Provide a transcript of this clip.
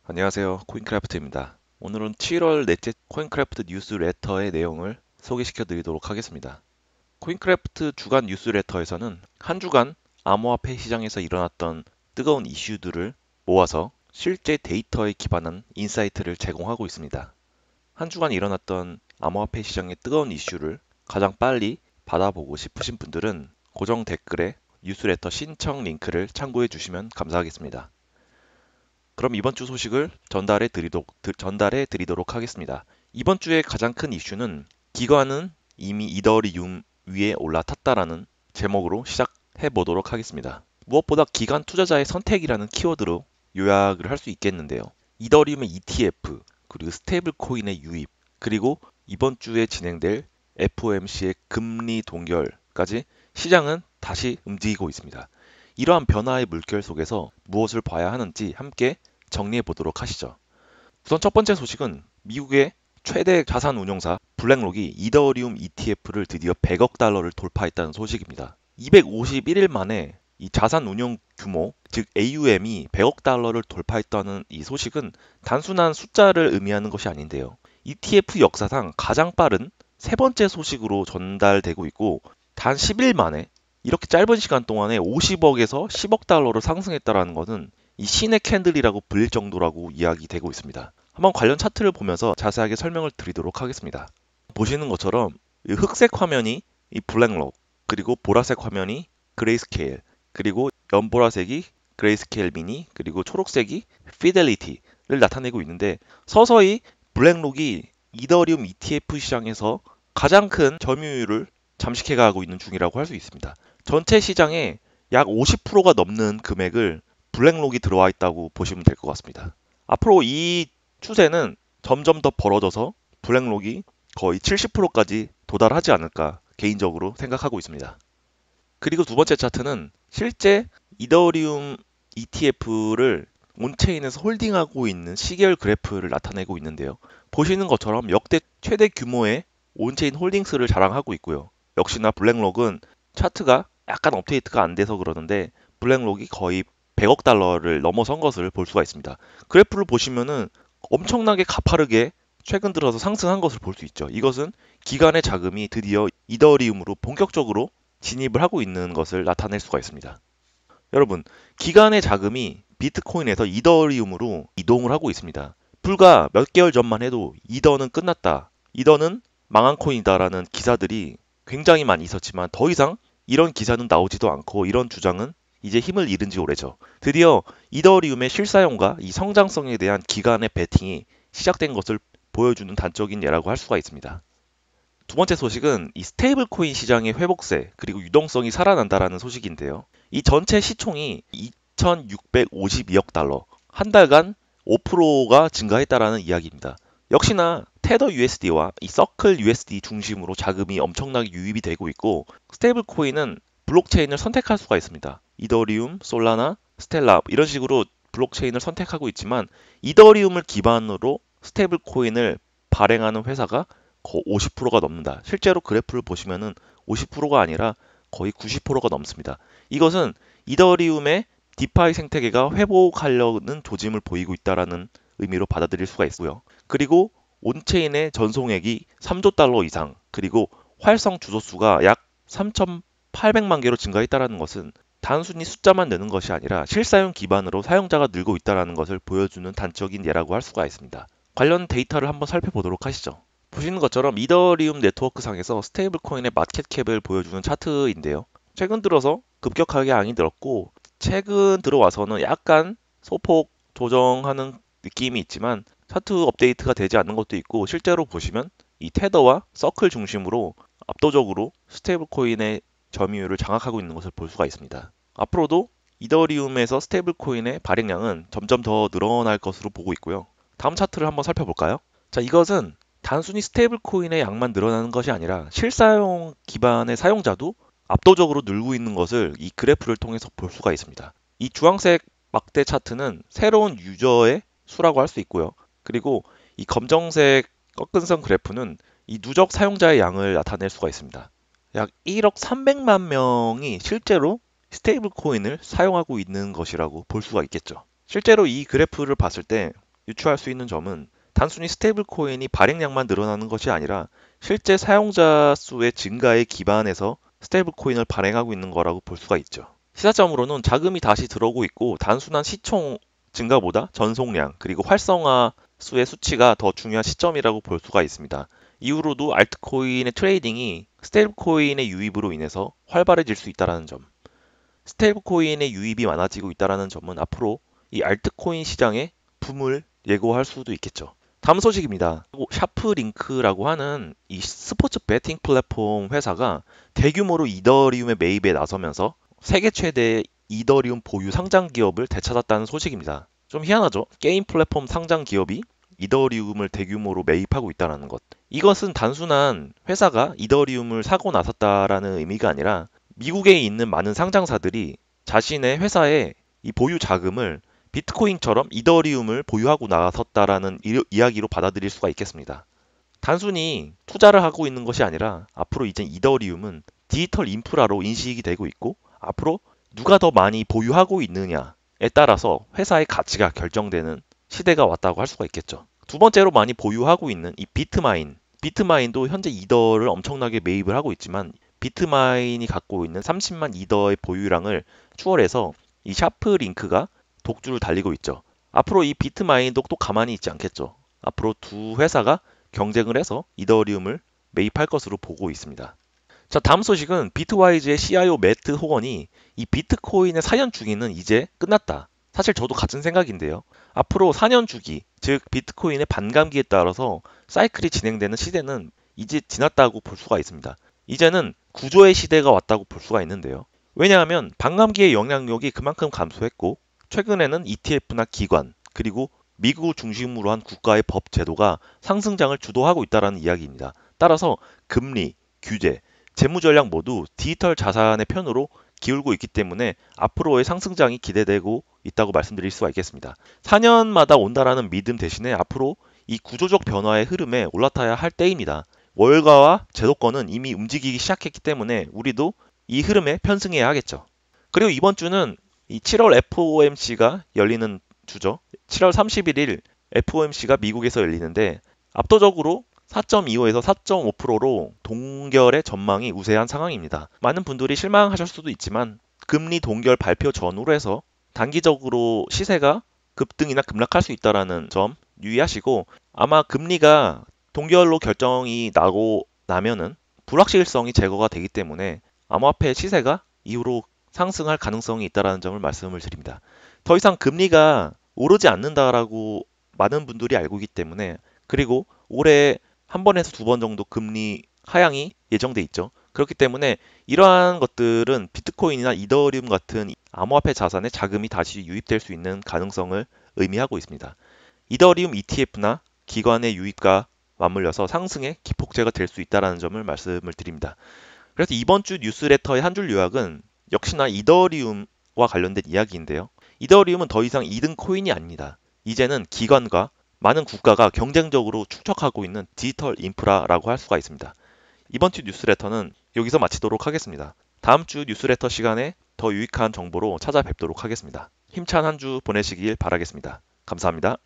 안녕하세요. 코인크래프트입니다. 오늘은 7월 넷째 코인크래프트 뉴스레터의 내용을 소개시켜 드리도록 하겠습니다. 코인크래프트 주간 뉴스레터에서는 한 주간 암호화폐 시장에서 일어났던 뜨거운 이슈들을 모아서 실제 데이터에 기반한 인사이트를 제공하고 있습니다. 한 주간 일어났던 암호화폐 시장의 뜨거운 이슈를 가장 빨리 받아보고 싶으신 분들은 고정 댓글에 뉴스레터 신청 링크를 참고해 주시면 감사하겠습니다. 그럼 이번 주 소식을 전달해 드리도록 하겠습니다. 이번 주의 가장 큰 이슈는 기관은 이미 이더리움 위에 올라탔다라는 제목으로 시작해 보도록 하겠습니다. 무엇보다 기관 투자자의 선택이라는 키워드로 요약을 할 수 있겠는데요. 이더리움의 ETF, 그리고 스테이블 코인의 유입, 그리고 이번 주에 진행될 FOMC의 금리 동결까지 시장은 다시 움직이고 있습니다. 이러한 변화의 물결 속에서 무엇을 봐야 하는지 함께 정리해 보도록 하시죠. 우선 첫 번째 소식은 미국의 최대 자산 운용사 블랙록이 이더리움 ETF를 드디어 100억 달러를 돌파했다는 소식입니다. 251일 만에 이 자산 운용 규모, 즉 AUM이 100억 달러를 돌파했다는 이 소식은 단순한 숫자를 의미하는 것이 아닌데요. ETF 역사상 가장 빠른 세 번째 소식으로 전달되고 있고, 단 10일 만에 이렇게 짧은 시간 동안에 50억에서 10억 달러로 상승했다는 것은 이 신의 캔들이라고 불릴 정도라고 이야기되고 있습니다. 한번 관련 차트를 보면서 자세하게 설명을 드리도록 하겠습니다. 보시는 것처럼 이 흑색 화면이 이 블랙록, 그리고 보라색 화면이 그레이스케일, 그리고 연보라색이 그레이스케일 미니, 그리고 초록색이 피델리티를 나타내고 있는데, 서서히 블랙록이 이더리움 ETF 시장에서 가장 큰 점유율을 잠식해가고 있는 중이라고 할 수 있습니다. 전체 시장의 약 50%가 넘는 금액을 블랙록이 들어와 있다고 보시면 될 것 같습니다. 앞으로 이 추세는 점점 더 벌어져서 블랙록이 거의 70%까지 도달하지 않을까 개인적으로 생각하고 있습니다. 그리고 두 번째 차트는 실제 이더리움 ETF를 온체인에서 홀딩하고 있는 시계열 그래프를 나타내고 있는데요. 보시는 것처럼 역대 최대 규모의 온체인 홀딩스를 자랑하고 있고요. 역시나 블랙록은 차트가 약간 업데이트가 안 돼서 그러는데 블랙록이 거의 100억 달러를 넘어선 것을 볼 수가 있습니다. 그래프를 보시면은 엄청나게 가파르게 최근 들어서 상승한 것을 볼 수 있죠. 이것은 기관의 자금이 드디어 이더리움으로 본격적으로 진입을 하고 있는 것을 나타낼 수가 있습니다. 여러분, 기관의 자금이 비트코인에서 이더리움으로 이동을 하고 있습니다. 불과 몇 개월 전만 해도 이더는 끝났다, 이더는 망한 코인이다라는 기사들이 굉장히 많이 있었지만 더 이상 이런 기사는 나오지도 않고 이런 주장은 이제 힘을 잃은 지 오래죠. 드디어 이더리움의 실사용과 이 성장성에 대한 기관의 베팅이 시작된 것을 보여주는 단적인 예라고 할 수가 있습니다. 두 번째 소식은 이 스테이블 코인 시장의 회복세, 그리고 유동성이 살아난다라는 소식인데요. 이 전체 시총이 2,652억 달러, 한 달간 5%가 증가했다라는 이야기입니다. 역시나 테더 USD와 이 서클 USD 중심으로 자금이 엄청나게 유입이 되고 있고, 스테이블 코인은 블록체인을 선택할 수가 있습니다. 이더리움, 솔라나, 스텔라 이런 식으로 블록체인을 선택하고 있지만, 이더리움을 기반으로 스테이블 코인을 발행하는 회사가 거의 50%가 넘는다. 실제로 그래프를 보시면은 50%가 아니라 거의 90%가 넘습니다. 이것은 이더리움의 디파이 생태계가 회복하려는 조짐을 보이고 있다라는 의미로 받아들일 수가 있고요. 그리고 온체인의 전송액이 3조 달러 이상, 그리고 활성 주소 수가 약 3,800만 개로 증가했다라는 것은 단순히 숫자만 내는 것이 아니라 실사용 기반으로 사용자가 늘고 있다라는 것을 보여주는 단적인 예라고 할 수가 있습니다. 관련 데이터를 한번 살펴보도록 하시죠. 보시는 것처럼 이더리움 네트워크 상에서 스테이블 코인의 마켓캡을 보여주는 차트인데요. 최근 들어서 급격하게 양이 늘었고, 최근 들어와서는 약간 소폭 조정하는 느낌이 있지만 차트 업데이트가 되지 않는 것도 있고, 실제로 보시면 이 테더와 서클 중심으로 압도적으로 스테이블 코인의 점유율을 장악하고 있는 것을 볼 수가 있습니다. 앞으로도 이더리움에서 스테이블 코인의 발행량은 점점 더 늘어날 것으로 보고 있고요. 다음 차트를 한번 살펴볼까요? 자, 이것은 단순히 스테이블 코인의 양만 늘어나는 것이 아니라 실사용 기반의 사용자도 압도적으로 늘고 있는 것을 이 그래프를 통해서 볼 수가 있습니다. 이 주황색 막대 차트는 새로운 유저의 수라고 할 수 있고요. 그리고 이 검정색 꺾은선 그래프는 이 누적 사용자의 양을 나타낼 수가 있습니다. 약 1억 300만 명이 실제로 스테이블 코인을 사용하고 있는 것이라고 볼 수가 있겠죠. 실제로 이 그래프를 봤을 때 유추할 수 있는 점은 단순히 스테이블 코인이 발행량만 늘어나는 것이 아니라 실제 사용자 수의 증가에 기반해서 스테이블 코인을 발행하고 있는 거라고 볼 수가 있죠. 시사점으로는 자금이 다시 들어오고 있고 단순한 시총 증가보다 전송량 그리고 활성화 수의 수치가 더 중요한 시점이라고 볼 수가 있습니다. 이후로도 알트코인의 트레이딩이 스테이블 코인의 유입으로 인해서 활발해질 수 있다는 점, 스테이블 코인의 유입이 많아지고 있다는 점은 앞으로 이 알트코인 시장의 붐을 예고할 수도 있겠죠. 다음 소식입니다. 샤프링크라고 하는 이 스포츠 베팅 플랫폼 회사가 대규모로 이더리움의 매입에 나서면서 세계 최대 이더리움 보유 상장 기업을 되찾았다는 소식입니다. 좀 희한하죠? 게임 플랫폼 상장 기업이 이더리움을 대규모로 매입하고 있다는 것. 이것은 단순한 회사가 이더리움을 사고 나섰다라는 의미가 아니라 미국에 있는 많은 상장사들이 자신의 회사의 이 보유 자금을 비트코인처럼 이더리움을 보유하고 나섰다라는 이야기로 받아들일 수가 있겠습니다. 단순히 투자를 하고 있는 것이 아니라 앞으로 이제 이더리움은 디지털 인프라로 인식이 되고 있고 앞으로 누가 더 많이 보유하고 있느냐에 따라서 회사의 가치가 결정되는 시대가 왔다고 할 수가 있겠죠. 두 번째로 많이 보유하고 있는 이 비트마인도 현재 이더를 엄청나게 매입을 하고 있지만 비트마인이 갖고 있는 30만 이더의 보유량을 추월해서 이 샤프링크가 독주를 달리고 있죠. 앞으로 이 비트마인도 또 가만히 있지 않겠죠. 앞으로 두 회사가 경쟁을 해서 이더리움을 매입할 것으로 보고 있습니다. 자, 다음 소식은 비트와이즈의 CIO 매트 호건이 이 비트코인의 4년 주기는 이제 끝났다. 사실 저도 같은 생각인데요. 앞으로 4년 주기, 즉 비트코인의 반감기에 따라서 사이클이 진행되는 시대는 이제 지났다고 볼 수가 있습니다. 이제는 구조의 시대가 왔다고 볼 수가 있는데요. 왜냐하면 반감기의 영향력이 그만큼 감소했고 최근에는 ETF나 기관, 그리고 미국을 중심으로 한 국가의 법 제도가 상승장을 주도하고 있다는 이야기입니다. 따라서 금리, 규제, 재무전략 모두 디지털 자산의 편으로 기울고 있기 때문에 앞으로의 상승장이 기대되고 있다고 말씀드릴 수가 있겠습니다. 4년마다 온다라는 믿음 대신에 앞으로 이 구조적 변화의 흐름에 올라타야 할 때입니다. 월가와 제도권은 이미 움직이기 시작했기 때문에 우리도 이 흐름에 편승해야 하겠죠. 그리고 이번 주는 이 7월 FOMC가 열리는 주죠. 7월 31일 FOMC가 미국에서 열리는데 압도적으로 4.25에서 4.5%로 동결의 전망이 우세한 상황입니다. 많은 분들이 실망하실 수도 있지만 금리 동결 발표 전후로 해서 단기적으로 시세가 급등이나 급락할 수 있다는 점 유의하시고 아마 금리가 동결로 결정이 나고 나면은 불확실성이 제거가 되기 때문에 암호화폐 시세가 이후로 상승할 가능성이 있다는 점을 말씀을 드립니다. 더 이상 금리가 오르지 않는다라고 많은 분들이 알고 있기 때문에 그리고 올해 한 번에서 두 번 정도 금리 하향이 예정돼 있죠. 그렇기 때문에 이러한 것들은 비트코인이나 이더리움 같은 암호화폐 자산에 자금이 다시 유입될 수 있는 가능성을 의미하고 있습니다. 이더리움 ETF나 기관의 유입과 맞물려서 상승의 기폭제가 될 수 있다는 점을 말씀을 드립니다. 그래서 이번 주 뉴스레터의 한 줄 요약은 역시나 이더리움과 관련된 이야기인데요. 이더리움은 더 이상 2등 코인이 아닙니다. 이제는 기관과 많은 국가가 경쟁적으로 축적하고 있는 디지털 인프라라고 할 수가 있습니다. 이번 주 뉴스레터는 여기서 마치도록 하겠습니다. 다음 주 뉴스레터 시간에 더 유익한 정보로 찾아뵙도록 하겠습니다. 힘찬 한 주 보내시길 바라겠습니다. 감사합니다.